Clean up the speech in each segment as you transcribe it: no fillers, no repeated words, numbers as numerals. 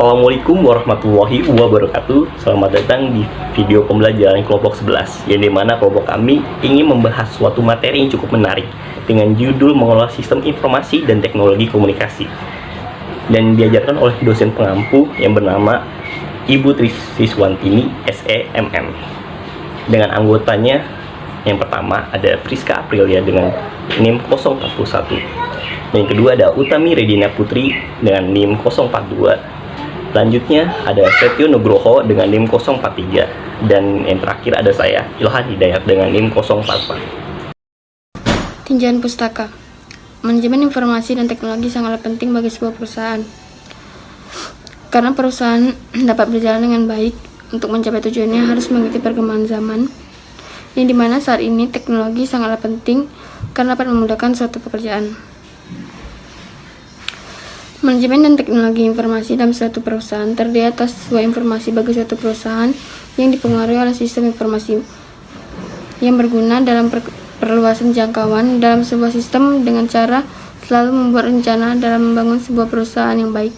Assalamualaikum warahmatullahi wabarakatuh. Selamat datang di video pembelajaran kelompok 11, yang dimana kelompok kami ingin membahas suatu materi yang cukup menarik dengan judul mengelola sistem informasi dan teknologi komunikasi, dan diajarkan oleh dosen pengampu yang bernama Ibu Trisiswantini SEMM. Dengan anggotanya yang pertama ada Priska Aprilia dengan NIM 041, dan yang kedua ada Utami Redina Putri dengan NIM 042. Selanjutnya ada Setio Nugroho dengan NIM 043, dan yang terakhir ada saya, Ilhan Hidayat, dengan NIM 044. Tinjauan pustaka. Manajemen informasi dan teknologi sangatlah penting bagi sebuah perusahaan, karena perusahaan dapat berjalan dengan baik. Untuk mencapai tujuannya harus mengikuti perkembangan zaman, yang dimana saat ini teknologi sangatlah penting karena dapat memudahkan suatu pekerjaan. Manajemen dan teknologi informasi dalam suatu perusahaan terdiri atas sebuah informasi bagi suatu perusahaan yang dipengaruhi oleh sistem informasi yang berguna dalam perluasan jangkauan dalam sebuah sistem dengan cara selalu membuat rencana dalam membangun sebuah perusahaan yang baik.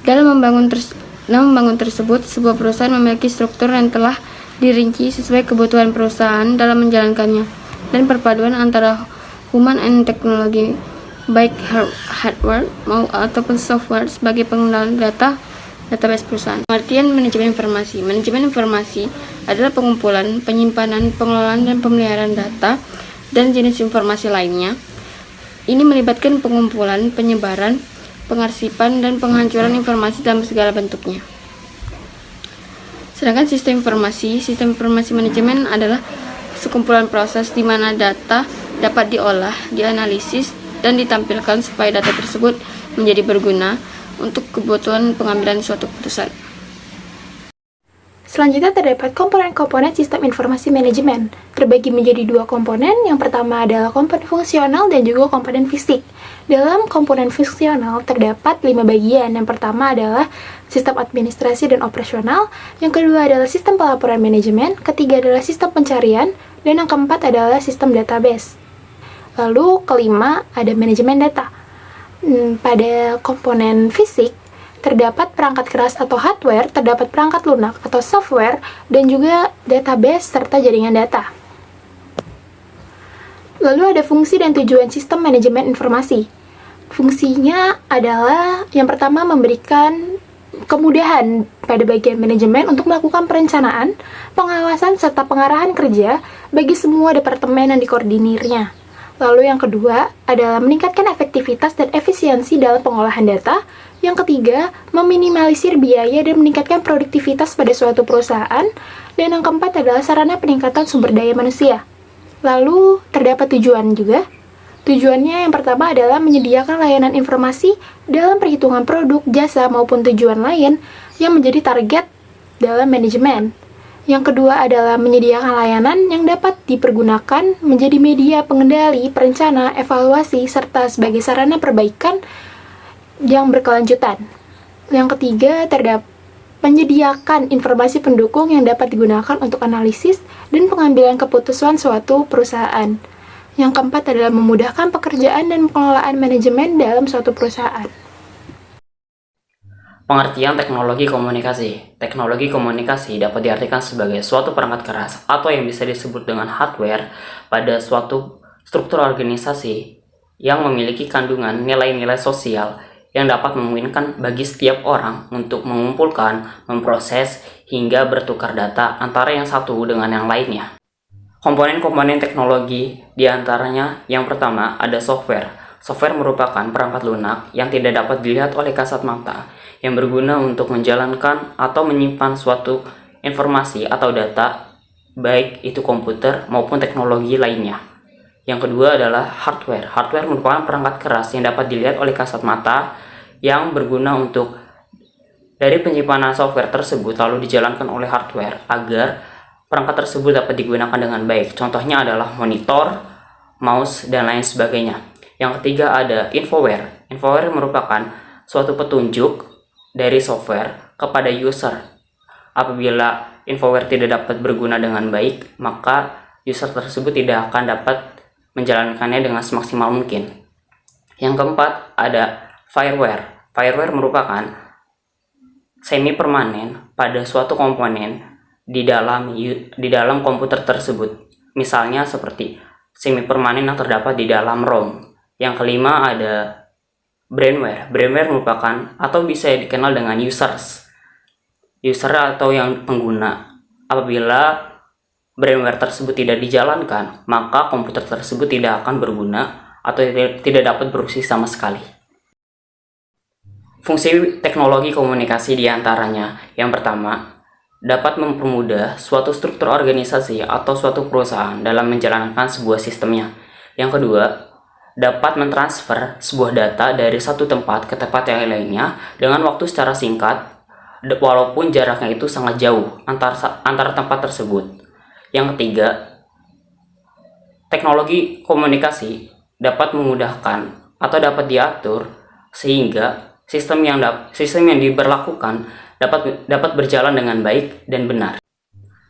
Dalam membangun tersebut, sebuah perusahaan memiliki struktur yang telah dirinci sesuai kebutuhan perusahaan dalam menjalankannya, dan perpaduan antara human and teknologi, baik hardware ataupun software, sebagai pengenalan database perusahaan. Pengertian manajemen informasi. Manajemen informasi adalah pengumpulan, penyimpanan, pengelolaan, dan pemeliharaan data dan jenis informasi lainnya. Ini melibatkan pengumpulan, penyebaran, pengarsipan, dan penghancuran informasi dalam segala bentuknya. Sedangkan sistem informasi manajemen adalah sekumpulan proses di mana data dapat diolah, dianalisis, dan ditampilkan supaya data tersebut menjadi berguna untuk kebutuhan pengambilan suatu keputusan. Selanjutnya terdapat komponen-komponen sistem informasi manajemen, terbagi menjadi dua komponen. Yang pertama adalah komponen fungsional dan juga komponen fisik. Dalam komponen fungsional terdapat 5 bagian. Yang pertama adalah sistem administrasi dan operasional, yang kedua adalah sistem pelaporan manajemen, ketiga adalah sistem pencarian, dan yang keempat adalah sistem database. Lalu kelima ada manajemen data. Pada komponen fisik terdapat perangkat keras atau hardware, terdapat perangkat lunak atau software, dan juga database serta jaringan data. Lalu ada fungsi dan tujuan sistem manajemen informasi. Fungsinya adalah yang pertama memberikan kemudahan pada bagian manajemen untuk melakukan perencanaan, pengawasan, serta pengarahan kerja bagi semua departemen yang dikoordinirnya. Lalu yang kedua adalah meningkatkan efektivitas dan efisiensi dalam pengolahan data. Yang ketiga, meminimalisir biaya dan meningkatkan produktivitas pada suatu perusahaan. Dan yang keempat adalah sarana peningkatan sumber daya manusia. Lalu terdapat tujuan juga. Tujuannya yang pertama adalah menyediakan layanan informasi dalam perhitungan produk, jasa, maupun tujuan lain yang menjadi target dalam manajemen. Yang kedua adalah menyediakan layanan yang dapat dipergunakan menjadi media pengendali, perencana, evaluasi, serta sebagai sarana perbaikan yang berkelanjutan. Yang ketiga terdapat menyediakan informasi pendukung yang dapat digunakan untuk analisis dan pengambilan keputusan suatu perusahaan. Yang keempat adalah memudahkan pekerjaan dan pengelolaan manajemen dalam suatu perusahaan. Pengertian teknologi komunikasi. Teknologi komunikasi dapat diartikan sebagai suatu perangkat keras atau yang bisa disebut dengan hardware pada suatu struktur organisasi yang memiliki kandungan nilai-nilai sosial yang dapat memungkinkan bagi setiap orang untuk mengumpulkan, memproses, hingga bertukar data antara yang satu dengan yang lainnya. Komponen-komponen teknologi diantaranya yang pertama ada software. Software merupakan perangkat lunak yang tidak dapat dilihat oleh kasat mata, yang berguna untuk menjalankan atau menyimpan suatu informasi atau data, baik itu komputer maupun teknologi lainnya. Yang kedua adalah hardware. Hardware merupakan perangkat keras yang dapat dilihat oleh kasat mata, yang berguna untuk dari penyimpanan software tersebut lalu dijalankan oleh hardware agar perangkat tersebut dapat digunakan dengan baik. Contohnya adalah monitor, mouse, dan lain sebagainya. Yang ketiga ada infoware. Infoware merupakan suatu petunjuk dari software kepada user. Apabila infoware tidak dapat berguna dengan baik, maka user tersebut tidak akan dapat menjalankannya dengan semaksimal mungkin. Yang keempat ada fireware. Fireware merupakan semi permanen pada suatu komponen di dalam komputer tersebut. Misalnya seperti semi permanen yang terdapat di dalam ROM. Yang kelima ada brainware. Brainware merupakan atau bisa dikenal dengan user atau yang pengguna. Apabila brainware tersebut tidak dijalankan, maka komputer tersebut tidak akan berguna atau tidak dapat berfungsi sama sekali. Fungsi teknologi komunikasi diantaranya, yang pertama, dapat mempermudah suatu struktur organisasi atau suatu perusahaan dalam menjalankan sebuah sistemnya. Yang kedua, dapat mentransfer sebuah data dari satu tempat ke tempat yang lainnya dengan waktu secara singkat, walaupun jaraknya itu sangat jauh antara tempat tersebut. Yang ketiga, teknologi komunikasi dapat memudahkan atau dapat diatur sehingga sistem yang diberlakukan dapat berjalan dengan baik dan benar.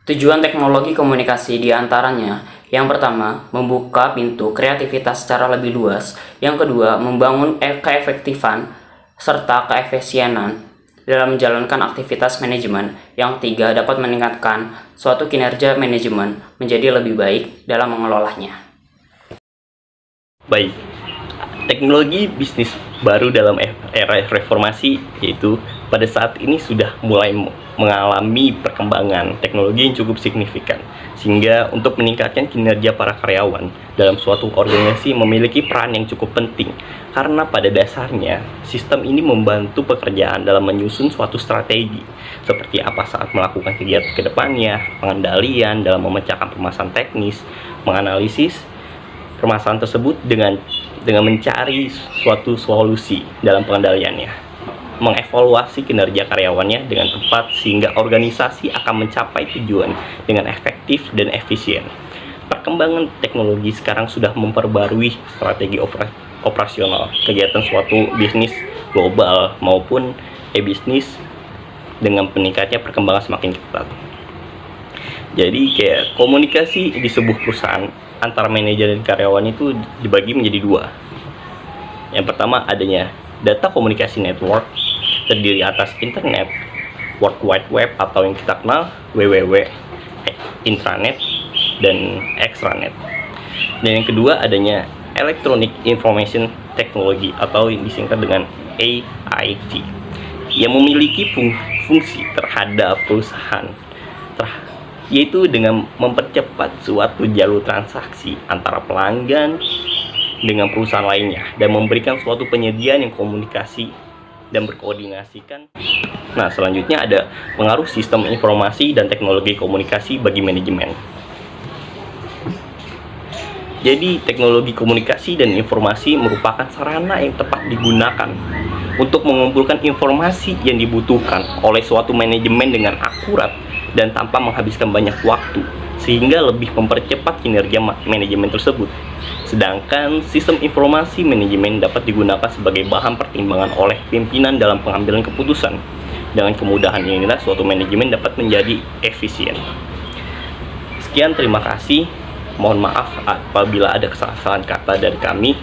Tujuan teknologi komunikasi diantaranya, yang pertama, membuka pintu kreativitas secara lebih luas. Yang kedua, membangun keefektifan serta keefisienan dalam menjalankan aktivitas manajemen. Yang ketiga, dapat meningkatkan suatu kinerja manajemen menjadi lebih baik dalam mengelolanya. Baik, teknologi bisnis baru dalam era reformasi, yaitu pada saat ini sudah mulai mengalami perkembangan teknologi yang cukup signifikan, sehingga untuk meningkatkan kinerja para karyawan dalam suatu organisasi memiliki peran yang cukup penting, karena pada dasarnya sistem ini membantu pekerjaan dalam menyusun suatu strategi seperti apa saat melakukan kegiatan ke depannya, pengendalian dalam memecahkan permasalahan teknis, menganalisis permasalahan tersebut dengan mencari suatu solusi dalam pengendaliannya, mengevaluasi kinerja karyawannya dengan tepat sehingga organisasi akan mencapai tujuan dengan efektif dan efisien. Perkembangan teknologi sekarang sudah memperbarui strategi operasional kegiatan suatu bisnis global maupun e-bisnis dengan meningkatnya perkembangan semakin ketat. Jadi kayak komunikasi di sebuah perusahaan antara manajer dan karyawan itu dibagi menjadi dua. Yang pertama adanya data komunikasi network, terdiri atas internet, World Wide Web atau yang kita kenal WWW, intranet, dan extranet. Dan yang kedua adanya Electronic Information Technology atau yang disingkat dengan AIT, yang memiliki fungsi terhadap perusahaan, yaitu dengan mempercepat suatu jalur transaksi antara pelanggan dengan perusahaan lainnya dan memberikan suatu penyediaan yang komunikasi dan berkoordinasikan. Nah, selanjutnya ada pengaruh sistem informasi dan teknologi komunikasi bagi manajemen. Jadi, teknologi komunikasi dan informasi merupakan sarana yang tepat digunakan untuk mengumpulkan informasi yang dibutuhkan oleh suatu manajemen dengan akurat dan tanpa menghabiskan banyak waktu, sehingga lebih mempercepat kinerja manajemen tersebut. Sedangkan sistem informasi manajemen dapat digunakan sebagai bahan pertimbangan oleh pimpinan dalam pengambilan keputusan. Dengan kemudahan inilah suatu manajemen dapat menjadi efisien. Sekian, terima kasih. Mohon maaf apabila ada kesalahan kata dari kami.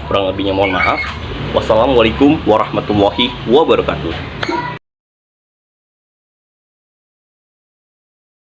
Kurang lebihnya mohon maaf. Wassalamualaikum warahmatullahi wabarakatuh.